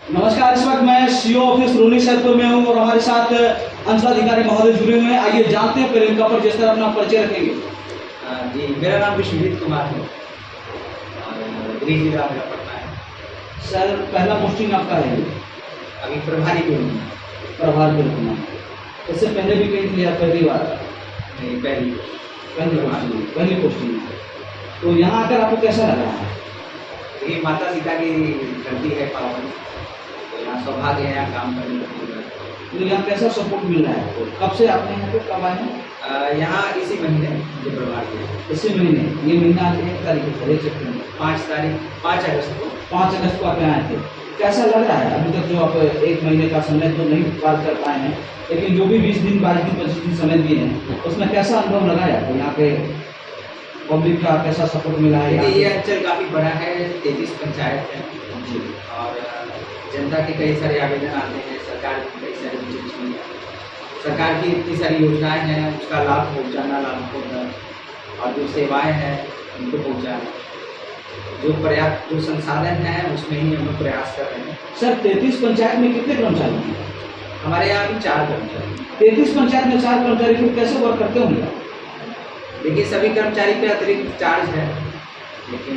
नमस्कार। इस वक्त मैं सीओ ऑफिस रोनी सैदपुर में हूँ और हमारे साथ अंचलाधिकारी महोदय जुड़े हुए हैं। आइए जानते हैं पहले इनका परिचय, सर अपना परिचय रखेंगे। जी, मेरा नाम विश्वजीत कुमार है और गृह जिला मेरा पटना है। सर पहला पोस्टिंग आपका है? अभी प्रभारी के रूप में। प्रभार के रूप में। इससे पहले भी कहीं थे या पहली बार? नहीं, पहली पोस्टिंग। तो यहाँ आकर आपको कैसा लगा है? ये माता सीता की धरती है पावन, तो यहाँ सौभाग्य है यहाँ काम करने का। तो यहाँ कैसा सपोर्ट मिल रहा है आपको? कब से आपने यहाँ पे कब आए हैं? यहाँ इसी महीने जो प्रभार के इसी महीने, ये महीना आज 1 तारीख है, 1 सितंबर, 5 अगस्त को 5 अगस्त को आप यहाँ आए थे। कैसा लग रहा है अभी तक जो आप 1 महीने का समय तो नहीं पार कर पाए हैं, लेकिन जो भी 20 दिन 22 दिन 25 दिन समय दिए हैं उसमें कैसा अनुभव लगा है आपको? यहाँ पे पब्लिक का कैसा सपोर्ट मिला है? ये अंचल काफ़ी बड़ा है, 33 पंचायत है जी, और जनता के कई सारे आवेदन आते हैं, सरकार की कई सारी चीज़ें, सरकार की इतनी सारी योजनाएं हैं, उसका लाभ पहुंचाना, लाभुकों तक, और जो सेवाएं हैं उनको पहुंचाना, जो पर्याप्त जो संसाधन हैं उसमें ही हम लोग प्रयास कर रहे हैं। सर 33 पंचायत में कितने कर्मचारी हैं? हमारे यहाँ अभी 4 कर्मचारी। 33 पंचायत में 4 कर्मचारी फिर कैसे वर्क करते होंगे? देखिए, सभी कर्मचारी पे अतिरिक्त चार्ज है, लेकिन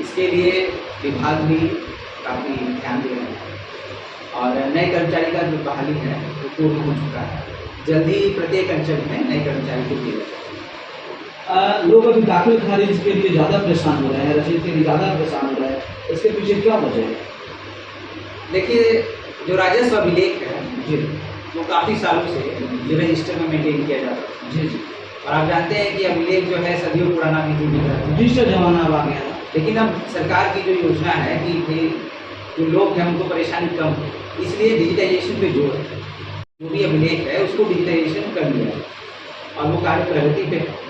इसके लिए विभाग भी काफ़ी ध्यान दे रहे हैं और नए कर्मचारी का जो बहाली है वो पूर्ण हो चुका है। जल्द ही प्रत्येक अंचल में नए कर्मचारी को दिया जाएगा। लोग अभी दाखिल खारिज के लिए ज़्यादा परेशान हो रहे हैं, रसीद के लिए ज़्यादा परेशान हो रहे हैं, इसके पीछे क्या वजह है? देखिए, जो राजस्व अभिलेख है जी, वो काफ़ी सालों से जो रजिस्टर में मेंटेन किया जाता है। जी जी। और आप जानते हैं कि अभिलेख जो है सदियों पुराना विधि में है, डिजिटल जमाना अब आ गया है। लेकिन अब सरकार की जो योजना है कि जो लोग हैं उनको परेशानी कम हो, इसलिए डिजिटाइजेशन पे जोर है। जो भी अभिलेख है उसको डिजिटाइजेशन कर लिया है और वो कार्य प्रगति पे है।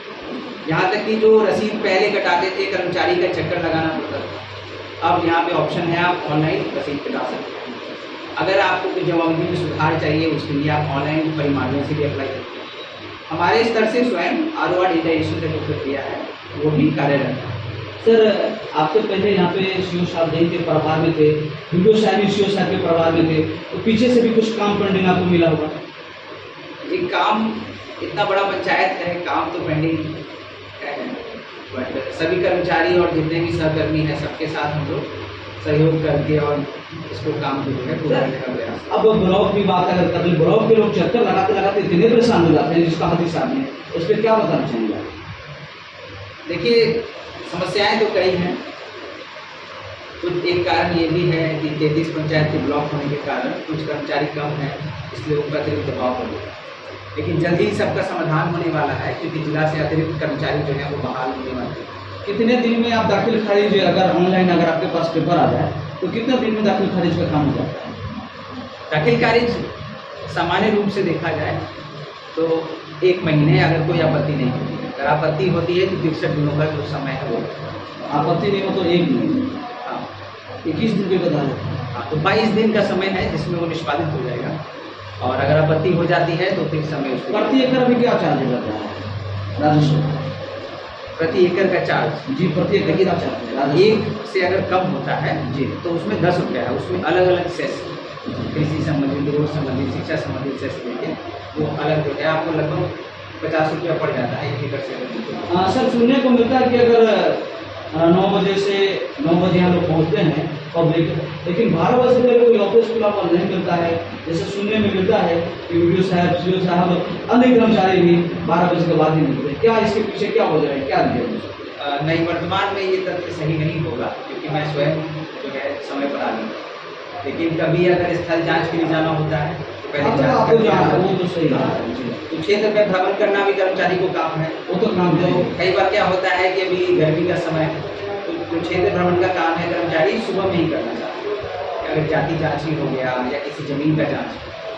यहाँ तक कि जो रसीद पहले कटाते थे, कर्मचारी का चक्कर लगाना पड़ता था, अब यहाँ पे ऑप्शन है, आप ऑनलाइन रसीद कटा सकते हैं। अगर आपको कोई जवाबदेही में सुधार चाहिए उसके लिए आप ऑनलाइन परिमार्जन से भी अप्लाई करते हैं। हमारे स्तर से स्वयं ROR डिजिटाइजेशन का जो प्रक्रिया है वो भी कार्यरत है। सर आपसे पहले यहाँ पे सीओ साहब देन के प्रभार में थे, वीडियो साहब भी सीओ साहब के प्रभार में थे, तो पीछे से भी कुछ काम पेंडिंग आपको मिला होगा? ये काम, इतना बड़ा पंचायत है, काम तो पेंडिंग है, बट सभी कर्मचारी और जितने भी सहकर्मी हैं सबके साथ हम लोग सहयोग करके और इसको काम को जो है पूरा करने का प्रयास। अब ब्लॉक की बात अगर कर लें, ब्लॉक के लोग चक्कर लगाते लगाते इतने परेशान हो जाते हैं जिसका हाथी साहब ने, उस पर क्या बताना चाहेंगे? देखिए, समस्याएं तो कई हैं। कुछ एक कारण ये भी है कि 33 पंचायत के ब्लॉक होने के कारण कुछ कर्मचारी कम हैं, इसलिए उनका अतिरिक्त दबाव पड़ गया। लेकिन जल्द ही सबका समाधान होने वाला है, क्योंकि जिला से अतिरिक्त कर्मचारी जो है वो बहाल होने वाले हैं। कितने दिन में आप दाखिल खारिज, अगर ऑनलाइन अगर आपके पास पेपर आ जाए तो कितने दिन में दाखिल खारिज का काम हो जाता है? दाखिल खारिज सामान्य रूप से देखा जाए तो 1 महीने, अगर कोई आपत्ति नहीं होती है। अगर आपत्ति होती है तो 63 दिनों का जो समय है वो, आपत्ति नहीं हो तो 1 दिन, हाँ 21 दिन के बता देते हैं। हाँ, तो 22 दिन का समय है जिसमें वो निष्पादित हो जाएगा। और अगर आपत्ति हो जाती है तो फिर समय उसको प्रति एकड़ अभी क्या चार्ज रहता है राजस्व? प्रति एकड़ का चार्ज जी, प्रति एकड़ क्या चार्ज है राजस्व? 1 से अगर कम होता है जी, तो उसमें 10 रुपये है। उसमें अलग अलग सेस, कृषि संबंधित, रोड संबंधित, शिक्षा संबंधित सेस लेके वो अलग जो है आपको लगभग 50 रुपया पड़ जाता है 1 एकड़ से। हाँ सर, सुनने को मिलता है कि अगर 9 बजे से 9 बजे यहाँ लोग पहुँचते हैं पब्लिक, लेकिन 12 बजे से पहले कोई ऑफिस खुला हुआ नहीं मिलता है। जैसे सुनने में मिलता है कि वीडियो साहब, सीओ साहब, अन्य कर्मचारी भी 12 बजे के बाद ही मिलते हैं। क्या इसके पीछे क्या वजह है, क्या रीजन? नहीं, वर्तमान में ये तथ्य सही नहीं होगा, क्योंकि मैं स्वयं जो है समय पर आ गया। लेकिन कभी अगर स्थल जांच के लिए जाना होता है तो पहले जांच करके आना, वो तो सही है। तो क्षेत्र में भ्रमण करना भी कर्मचारी को काम है। वो तो काम तो कई बार क्या होता है कि अभी गर्मी का समय है, तो जो क्षेत्र भ्रमण का काम है कर्मचारी सुबह में ही करना चाहते हैं। अगर जाति जांच ही हो गया या किसी जमीन का जांच,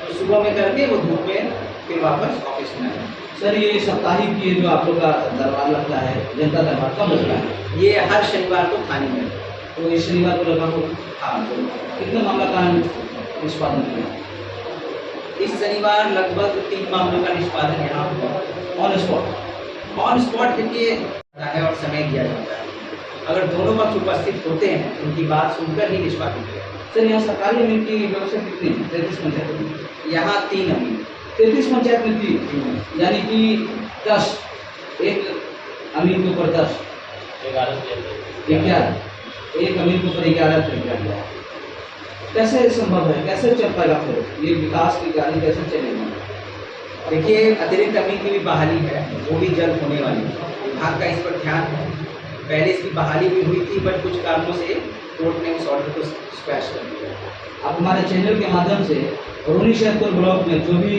तो सुबह में करके वो धूप में फिर वापस ऑफिस में आए। सर ये साप्ताहिक ये जो आप लोग का दरबार लगता है, जनता दरबार, कब लगता है? ये हर शनिवार को थाने में। तो इस शनिवार को लगा हो? हाँ, तो कितने मामला का निष्पादन किया? इस शनिवार लगभग 3 मामलों का निष्पादन यहाँ हुआ ऑन स्पॉट। ऑन स्पॉट क्योंकि है और समय दिया जाता है। अगर दोनों पक्ष उपस्थित होते हैं उनकी बात सुनकर ही निष्पादित किया सर यहाँ सरकारी अमीन की व्यवस्था कितनी है 33 पंचायतों में? यहाँ 3 अमीन 33 पंचायत में 3, यानी कि 10, एक अमीन के ऊपर 10, 11, एक अमीन के ऊपर 11 तक किया गया। कैसे संभव है, कैसे चल पाएगा फिर ये विकास की गाड़ी कैसे चलेगी? देखिए, अतिरिक्त अमीन की भी बहाली है, वो भी जल्द होने वाली है। विभाग का इस पर ध्यान है। पहले इसकी बहाली भी हुई थी, बट कुछ कारणों से कोर्ट ने उस ऑर्डर को स्क्वैश कर दिया। आप हमारे चैनल के माध्यम से रुन्नीसैदपुर ब्लॉक में जो भी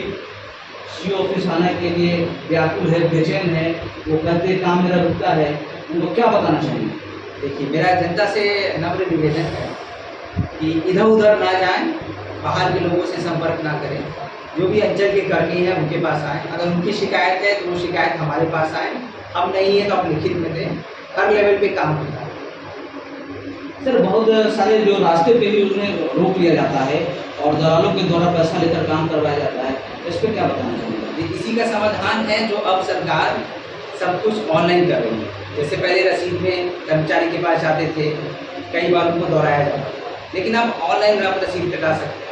सी ऑफिस आने के लिए व्याकुल है, बेचैन है, वो कहते काम मेरा रुकता है, उनको क्या बताना चाहिए? देखिए, मेरा जनता से नम्र निवेदन है कि इधर उधर ना जाएं, बाहर के लोगों से संपर्क ना करें। जो भी अंचल के कर्मी हैं उनके पास आएँ। अगर उनकी शिकायत है तो वो शिकायत हमारे पास आए, हम नहीं है तो आप लिखित में दें। हर लेवल पे काम होता है। सर बहुत सारे जो रास्ते पे ही उसमें रोक लिया जाता है और दलालों के द्वारा पैसा लेकर काम करवाया जाता है, इस पर क्या बताना चाहिए? इसी का समाधान है जो अब सरकार सब कुछ ऑनलाइन कर रही है। जैसे पहले रसीद में कर्मचारी के पास जाते थे, कई बार उनको दोहराया जाता था, लेकिन अब ऑनलाइन आप रसीद कटा सकते हैं।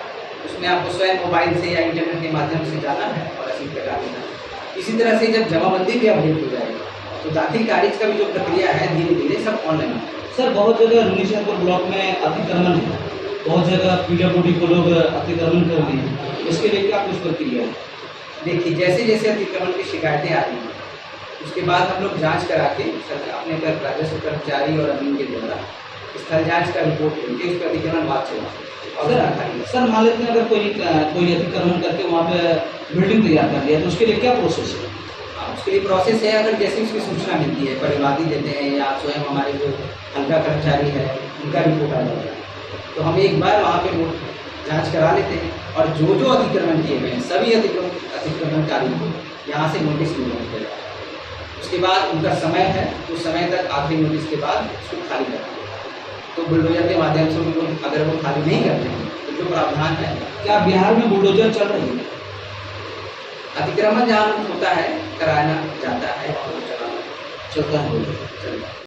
उसमें आपको स्वयं मोबाइल से या इंटरनेट के माध्यम से जाना है और रसीद कटा देना है। इसी तरह से जब जमाबंदी भी अपडेट हो जाएगी तो दाखिल खारिज का भी जो प्रक्रिया है धीरे धीरे सब ऑनलाइन है। सर बहुत जगह रुन्नीसैदपुर ब्लॉक में अतिक्रमण है, बहुत जगह पीडब्ल्यूडी को लोग अतिक्रमण कर रहे हैं, इसके लिए क्या कुछ प्रक्रिया है? देखिए, जैसे जैसे अतिक्रमण की शिकायतें आ रही हैं उसके बाद हम लोग जांच करा के अपने राजस्व कर्मचारी और अमीन के द्वारा स्थल जांच का रिपोर्ट लेके उस पर अतिक्रमण बात चला। सर मान लेते हैं अगर कोई अतिक्रमण करके वहाँ पे बिल्डिंग तैयार कर लिया तो उसके लिए क्या प्रोसेस है? उसके लिए प्रोसेस है, अगर जैसे उसकी सूचना मिलती है, परिवादी देते हैं या स्वयं हमारे जो हल्का कर्मचारी है उनका रिपोर्ट आ जाता है, तो हम एक बार वहाँ पे जांच करा लेते हैं और जो जो अतिक्रमण किए गए हैं सभी अतिक्रमणकारी को यहाँ से नोटिस मिलना पड़ेगा। उसके बाद उनका समय है, उस समय तक आखिरी नोटिस के बाद उसको खाली करना है। तो बुलडोजर के माध्यम से उनको अगर वो खाली नहीं करते हैं तो जो प्रावधान है। क्या बिहार में बुलडोजर चल रही है? अतिक्रमण जहाँ होता है कराया जाता है और चलाना चलता है।